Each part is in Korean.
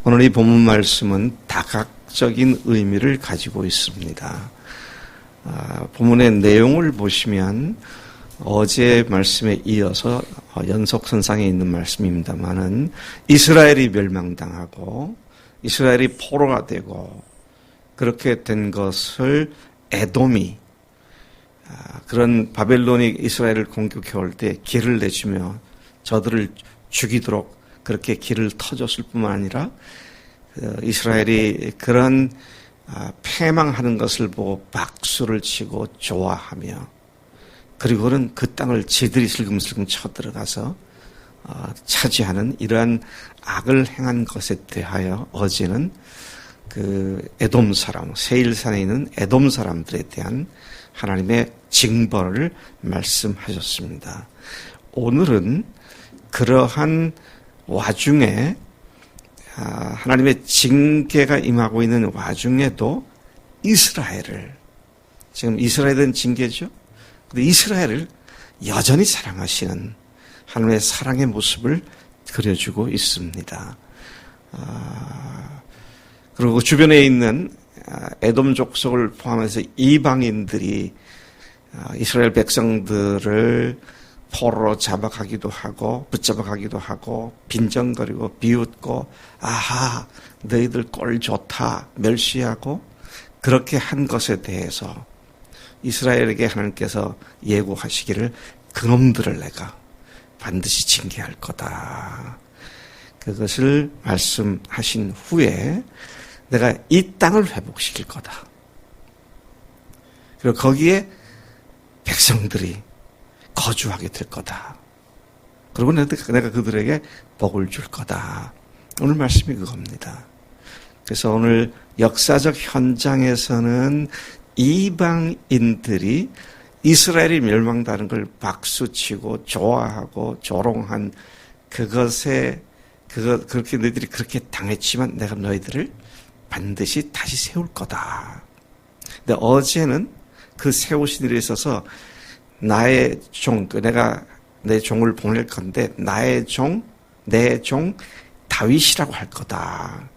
오늘 이 본문 말씀은 다각적인 의미를 가지고 있습니다. 본문의 내용을 보시면 어제 말씀에 이어서 연속선상에 있는 말씀입니다만은 이스라엘이 멸망당하고 이스라엘이 포로가 되고 그렇게 된 것을 에돔이 그런 바벨론이 이스라엘을 공격해 올 때 길을 내주며 저들을 죽이도록 그렇게 길을 터줬을 뿐만 아니라 이스라엘이 그런 패망하는 것을 보고 박수를 치고 좋아하며 그리고는 그 땅을 지들이 슬금슬금 쳐들어가서 차지하는 이러한 악을 행한 것에 대하여 어제는 그 에돔 사람, 세일산에 있는 에돔 사람들에 대한 하나님의 징벌을 말씀하셨습니다. 오늘은 그러한 와중에 하나님의 징계가 임하고 있는 와중에도 이스라엘을, 지금 이스라엘은 징계죠. 근데 이스라엘을 여전히 사랑하시는 하나님의 사랑의 모습을 그려주고 있습니다. 그리고 주변에 있는 에돔 족속을 포함해서 이방인들이 이스라엘 백성들을 포로로 잡아가기도 하고 붙잡아가기도 하고 빈정거리고 비웃고 아하 너희들 꼴 좋다 멸시하고 그렇게 한 것에 대해서 이스라엘에게 하나님께서 예고하시기를 그놈들을 내가 반드시 징계할 거다. 그것을 말씀하신 후에 내가 이 땅을 회복시킬 거다. 그리고 거기에 백성들이 거주하게 될 거다. 그리고 내가 그들에게 복을 줄 거다. 오늘 말씀이 그겁니다. 그래서 오늘 역사적 현장에서는 이방인들이 이스라엘이 멸망당하는 걸 박수치고 좋아하고 조롱한 그렇게 너희들이 그렇게 당했지만 내가 너희들을 반드시 다시 세울 거다. 근데 어제는 그 세우신 일에 있어서 나의 종, 내가 내 종을 보낼 건데 나의 종, 내 종 다윗이라고 할 거다.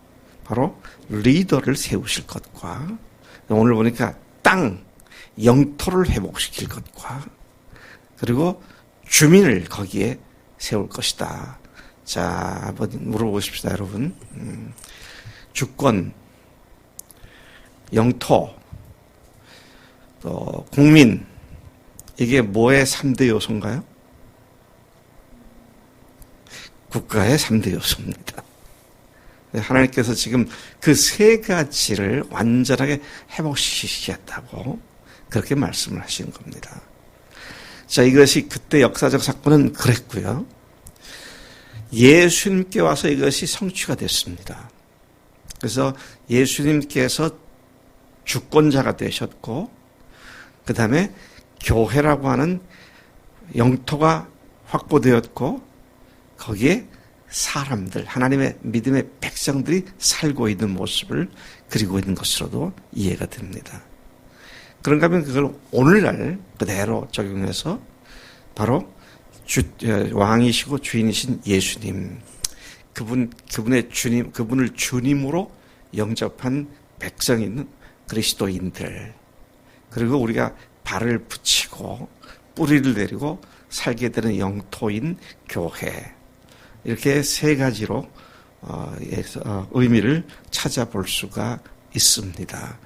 바로 리더를 세우실 것과 오늘 보니까 땅, 영토를 회복시킬 것과 그리고 주민을 거기에 세울 것이다. 자, 한번 물어보십시다, 여러분. 주권, 영토, 또 국민, 이게 뭐의 3대 요소인가요? 국가의 3대 요소입니다. 하나님께서 지금 그 세 가지를 완전하게 회복시키겠다고 그렇게 말씀을 하시는 겁니다. 자, 이것이 그때 역사적 사건은 그랬고요. 예수님께 와서 이것이 성취가 됐습니다. 그래서 예수님께서 주권자가 되셨고 그 다음에 교회라고 하는 영토가 확보되었고 거기에 사람들, 하나님의 믿음의 백성들이 살고 있는 모습을 그리고 있는 것으로도 이해가 됩니다. 그런가 하면 그걸 오늘날 그대로 적용해서 바로 왕이시고 주인이신 예수님, 그분의 주님, 그분을 주님으로 영접한 백성이 있는 그리스도인들, 그리고 우리가 발을 붙이고 뿌리를 내리고 살게 되는 영토인 교회, 이렇게 세 가지로 의미를 찾아볼 수가 있습니다.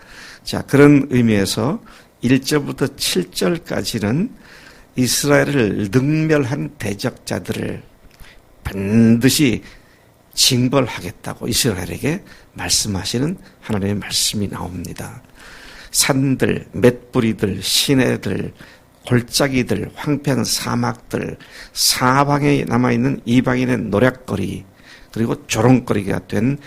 자, 그런 의미에서 1절부터 7절까지는 이스라엘을 능멸한 대적자들을 반드시 징벌하겠다고 이스라엘에게 말씀하시는 하나님의 말씀이 나옵니다. 산들, 맷뿌리들, 시내들, 골짜기들, 황폐한 사막들, 사방에 남아있는 이방인의 노략거리, 그리고 조롱거리가 된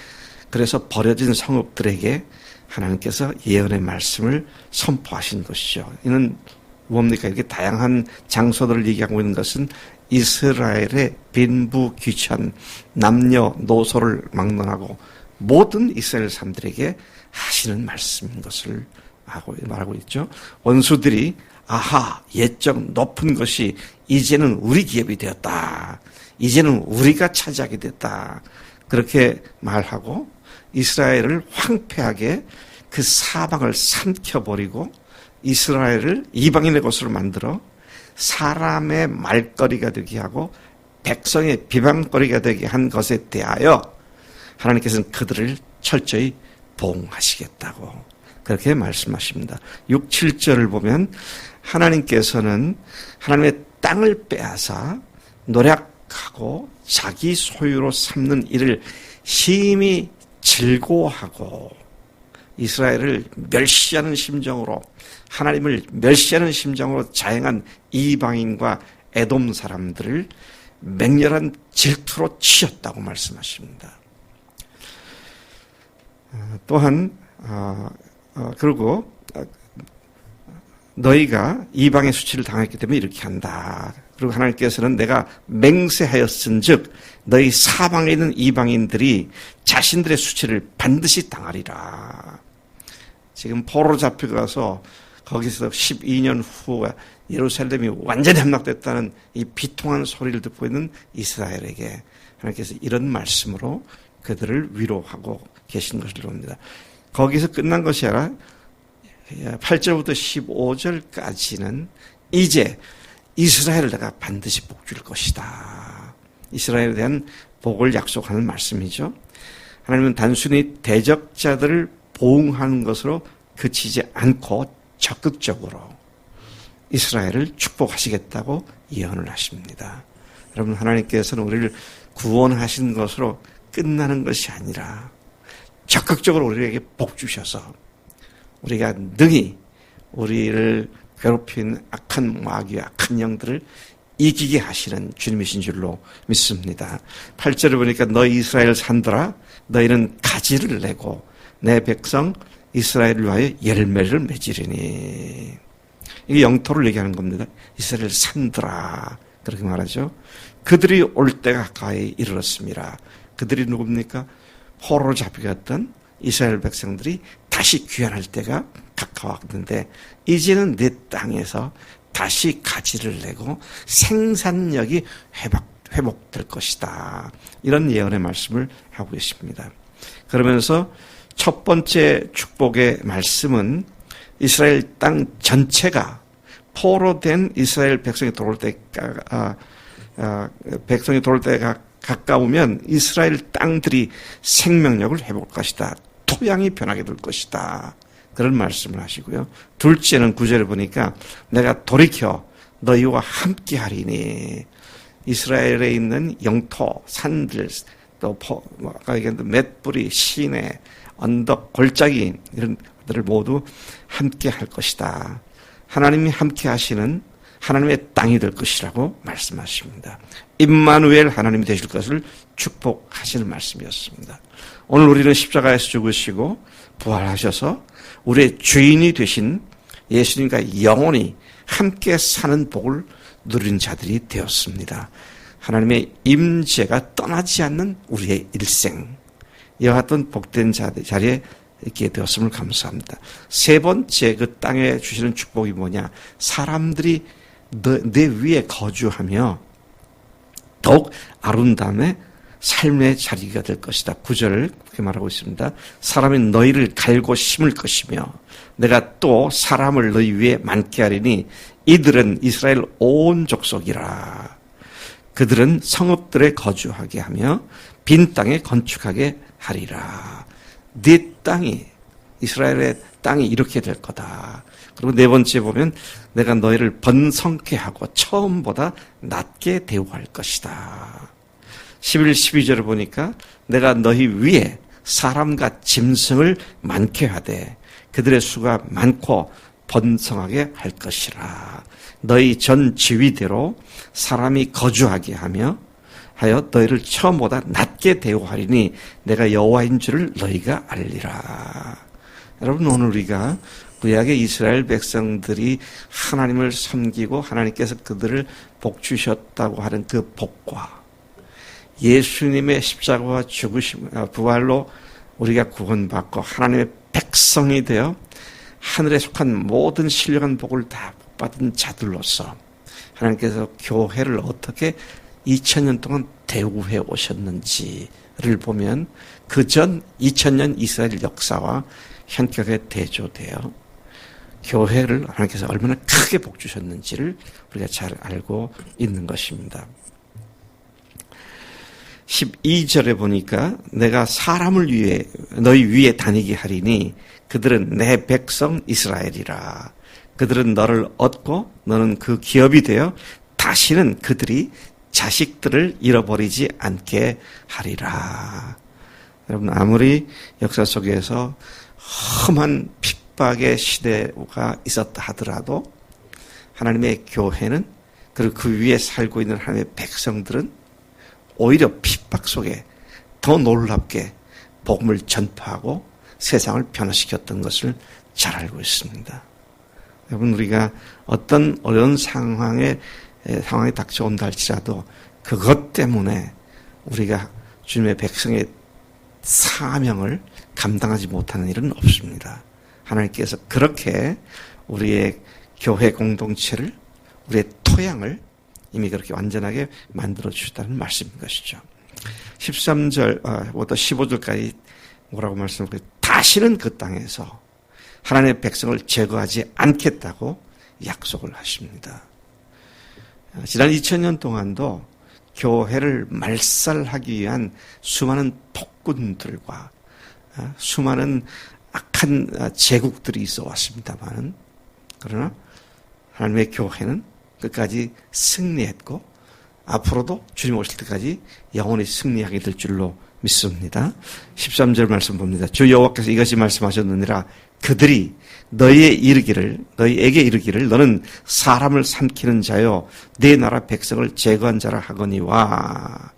그래서 버려진 성읍들에게 하나님께서 예언의 말씀을 선포하신 것이죠. 이는 뭡니까? 이렇게 다양한 장소들을 얘기하고 있는 것은 이스라엘의 빈부귀천, 남녀노소를 막론하고 모든 이스라엘 사람들에게 하시는 말씀인 것을 말하고 있죠. 원수들이 아하, 예적 높은 것이 이제는 우리 기업이 되었다. 이제는 우리가 차지하게 됐다. 그렇게 말하고 이스라엘을 황폐하게 그 사방을 삼켜버리고 이스라엘을 이방인의 것으로 만들어 사람의 말거리가 되게 하고 백성의 비방거리가 되게 한 것에 대하여 하나님께서는 그들을 철저히 보응하시겠다고 그렇게 말씀하십니다. 6, 7절을 보면 하나님께서는 하나님의 땅을 빼앗아 노략하고 자기 소유로 삼는 일을 심히 즐거워하고 이스라엘을 멸시하는 심정으로 하나님을 멸시하는 심정으로 자행한 이방인과 에돔 사람들을 맹렬한 질투로 치었다고 말씀하십니다. 또한 그리고 너희가 이방의 수치를 당했기 때문에 이렇게 한다. 그리고 하나님께서는 내가 맹세하였은즉 너희 사방에 있는 이방인들이 자신들의 수치를 반드시 당하리라. 지금 포로로 잡혀가서 거기서 12년 후 예루살렘이 완전히 함락됐다는 이 비통한 소리를 듣고 있는 이스라엘에게 하나님께서 이런 말씀으로 그들을 위로하고 계신 것을 봅니다. 거기서 끝난 것이 아니라 8절부터 15절까지는 이제 이스라엘을 내가 반드시 복 줄 것이다. 이스라엘에 대한 복을 약속하는 말씀이죠. 하나님은 단순히 대적자들을 보응하는 것으로 그치지 않고 적극적으로 이스라엘을 축복하시겠다고 예언을 하십니다. 여러분, 하나님께서는 우리를 구원하신 것으로 끝나는 것이 아니라 적극적으로 우리에게 복 주셔서 우리가 능히 우리를 괴롭힌 악한 마귀와 악한 영들을 이기게 하시는 주님이신 줄로 믿습니다. 8절을 보니까 너희 이스라엘 산들아 너희는 가지를 내고 내 백성 이스라엘을 위하여 열매를 맺으리니. 이게 영토를 얘기하는 겁니다. 이스라엘 산들아 그렇게 말하죠. 그들이 올 때가 가까이 이르렀습니다. 그들이 누굽니까? 포로로 잡혀갔던 이스라엘 백성들이 다시 귀환할 때가 가까웠는데 이제는 내 땅에서 다시 가지를 내고 생산력이 회복될 것이다. 이런 예언의 말씀을 하고 계십니다. 그러면서 첫 번째 축복의 말씀은 이스라엘 땅 전체가 포로된 이스라엘 백성이 돌아올 때가 가까우면 이스라엘 땅들이 생명력을 회복할 것이다. 토양이 변하게 될 것이다. 그런 말씀을 하시고요. 둘째는 9절을 보니까 내가 돌이켜 너희와 함께 하리니. 이스라엘에 있는 영토, 산들, 또 아까 얘기했던 맷뿌리, 시내, 언덕, 골짜기 이런 것들을 모두 함께 할 것이다. 하나님이 함께 하시는 하나님의 땅이 될 것이라고 말씀하십니다. 임마누엘 하나님이 되실 것을 축복하시는 말씀이었습니다. 오늘 우리는 십자가에서 죽으시고 부활하셔서 우리의 주인이 되신 예수님과 영원히 함께 사는 복을 누린 자들이 되었습니다. 하나님의 임재가 떠나지 않는 우리의 일생, 이와 같은 복된 자리에 있게 되었음을 감사합니다. 세 번째 그 땅에 주시는 축복이 뭐냐? 사람들이 내 위에 거주하며 더욱 아름다움의 삶의 자리가 될 것이다. 9절을 그렇게 말하고 있습니다. 사람이 너희를 갈고 심을 것이며 내가 또 사람을 너희 위에 많게 하리니 이들은 이스라엘 온 족속이라. 그들은 성읍들에 거주하게 하며 빈 땅에 건축하게 하리라. 네 땅이, 이스라엘의 땅이 이렇게 될 거다. 그리고 네 번째 보면 내가 너희를 번성케 하고 처음보다 낮게 대우할 것이다. 11, 12절을 보니까 내가 너희 위에 사람과 짐승을 많게 하되 그들의 수가 많고 번성하게 할 것이라. 너희 전 지위대로 사람이 거주하게 하여 너희를 처음보다 낮게 대우하리니 내가 여호와인 줄을 너희가 알리라. 여러분, 오늘 우리가 구약의 이스라엘 백성들이 하나님을 섬기고 하나님께서 그들을 복 주셨다고 하는 그 복과 예수님의 십자가와 죽으심, 부활로 우리가 구원받고 하나님의 백성이 되어 하늘에 속한 모든 신령한 복을 다 받은 자들로서 하나님께서 교회를 어떻게 2000년 동안 대우해 오셨는지 보면 그 전 2000년 이스라엘 역사와 현격하게 대조되어 교회를 하나님께서 얼마나 크게 복 주셨는지를 우리가 잘 알고 있는 것입니다. 12절에 보니까 내가 사람을 위해 너희 위에 다니게 하리니 그들은 내 백성 이스라엘이라. 그들은 너를 얻고 너는 그 기업이 되어 다시는 그들이 자식들을 잃어버리지 않게 하리라. 여러분, 아무리 역사 속에서 험한 핍박의 시대가 있었다 하더라도 하나님의 교회는 그리고 그 위에 살고 있는 하나님의 백성들은 오히려 핍박 속에 더 놀랍게 복음을 전파하고 세상을 변화시켰던 것을 잘 알고 있습니다. 여러분, 우리가 어떤 어려운 상황에 닥쳐온다 할지라도 그것 때문에 우리가 주님의 백성의 사명을 감당하지 못하는 일은 없습니다. 하나님께서 그렇게 우리의 교회 공동체를, 우리의 토양을 이미 그렇게 완전하게 만들어 주셨다는 말씀인 것이죠. 13절부터 15절까지 뭐라고 말씀하고 다시는 그 땅에서 하나님의 백성을 제거하지 않겠다고 약속을 하십니다. 지난 2000년 동안도 교회를 말살하기 위한 수많은 폭군들과 수많은 악한 제국들이 있어 왔습니다만, 그러나 하나님의 교회는 끝까지 승리했고 앞으로도 주님 오실 때까지 영원히 승리하게 될 줄로 믿습니다. 13절 말씀 봅니다. 주 여호와께서 이것이 말씀하셨느니라. 그들이 너희에게 이르기를 너는 사람을 삼키는 자요 네 나라 백성을 제거한 자라 하거니와.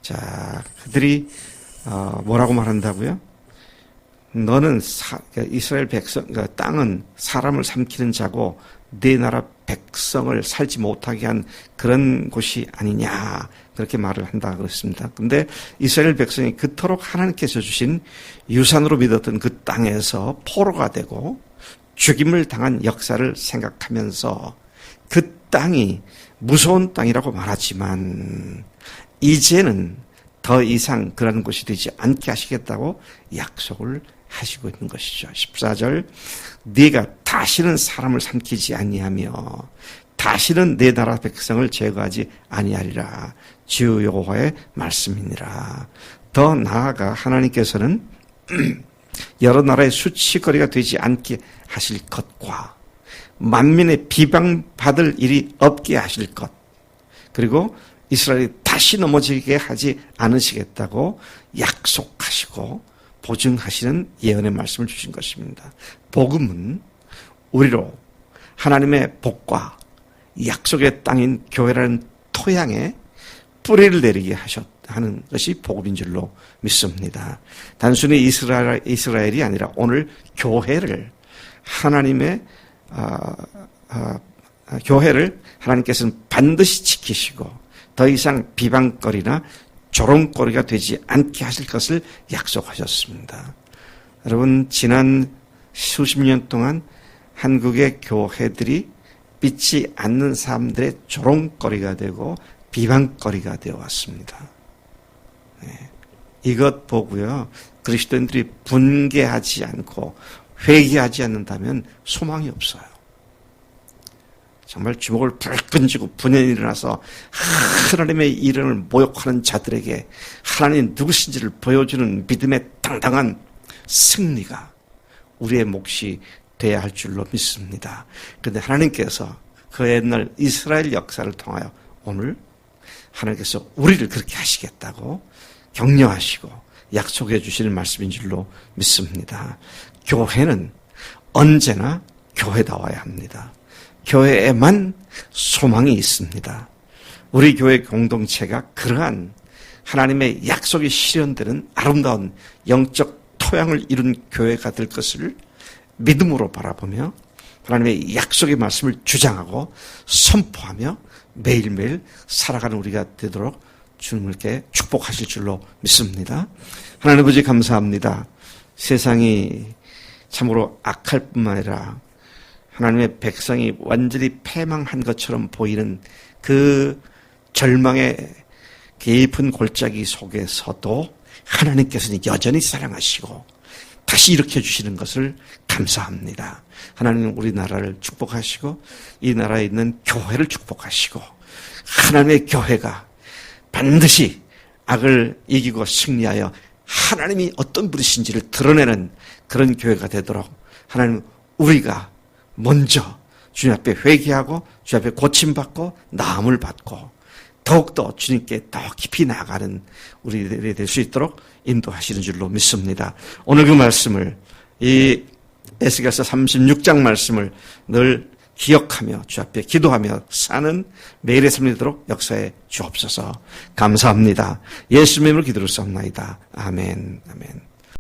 자, 그들이 뭐라고 말한다고요? 너는 이스라엘 백성, 그러니까 땅은 사람을 삼키는 자고 네 나라 백성을 살지 못하게 한 그런 곳이 아니냐, 그렇게 말을 한다 그랬습니다. 근데 이스라엘 백성이 그토록 하나님께서 주신 유산으로 믿었던 그 땅에서 포로가 되고 죽임을 당한 역사를 생각하면서 그 땅이 무서운 땅이라고 말하지만 이제는 더 이상 그런 곳이 되지 않게 하시겠다고 약속을 하시고 있는 것이죠. 14절, 네가 다시는 사람을 삼키지 아니하며 다시는 내 나라 백성을 제거하지 아니하리라. 주 여호와의 말씀이니라. 더 나아가 하나님께서는 여러 나라의 수치거리가 되지 않게 하실 것과 만민의 비방받을 일이 없게 하실 것, 그리고 이스라엘이 다시 넘어지게 하지 않으시겠다고 약속하시고 보증하시는 예언의 말씀을 주신 것입니다. 복음은 우리로 하나님의 복과 약속의 땅인 교회라는 토양에 뿌리를 내리게 하는 것이 복음인 줄로 믿습니다. 단순히 이스라엘이 아니라 오늘 교회를 교회를 하나님께서는 반드시 지키시고 더 이상 비방거리나 조롱거리가 되지 않게 하실 것을 약속하셨습니다. 여러분, 지난 수십 년 동안 한국의 교회들이 믿지 않는 사람들의 조롱거리가 되고 비방거리가 되어 왔습니다. 네. 이것 보고요, 그리스도인들이 분개하지 않고 회개하지 않는다면 소망이 없어요. 정말 주먹을 불끈 쥐고 분연히 일어나서 하나님의 이름을 모욕하는 자들에게 하나님 누구신지를 보여주는 믿음의 당당한 승리가 우리의 몫이 돼야 할 줄로 믿습니다. 그런데 하나님께서 그 옛날 이스라엘 역사를 통하여 오늘 하나님께서 우리를 그렇게 하시겠다고 격려하시고 약속해 주시는 말씀인 줄로 믿습니다. 교회는 언제나 교회다워야 합니다. 교회에만 소망이 있습니다. 우리 교회 공동체가 그러한 하나님의 약속이 실현되는 아름다운 영적 토양을 이룬 교회가 될 것을 믿음으로 바라보며 하나님의 약속의 말씀을 주장하고 선포하며 매일매일 살아가는 우리가 되도록 주님께 축복하실 줄로 믿습니다. 하나님 아버지 감사합니다. 세상이 참으로 악할 뿐만 아니라 하나님의 백성이 완전히 패망한 것처럼 보이는 그 절망의 깊은 골짜기 속에서도 하나님께서는 여전히 사랑하시고 다시 일으켜주시는 것을 감사합니다. 하나님은 우리나라를 축복하시고 이 나라에 있는 교회를 축복하시고 하나님의 교회가 반드시 악을 이기고 승리하여 하나님이 어떤 분이신지를 드러내는 그런 교회가 되도록 하나님 우리가 먼저 주님 앞에 회개하고 주님 앞에 고침받고 나음을 받고 더욱더 주님께 더 깊이 나아가는 우리들이 될 수 있도록 인도하시는 줄로 믿습니다. 오늘 그 말씀을 이 에스겔서 36장 말씀을 늘 기억하며 주 앞에 기도하며 사는 매일의 삶이 되도록 역사해 주옵소서. 감사합니다. 예수님으로 기도를 쌉나이다. 아멘. 아멘.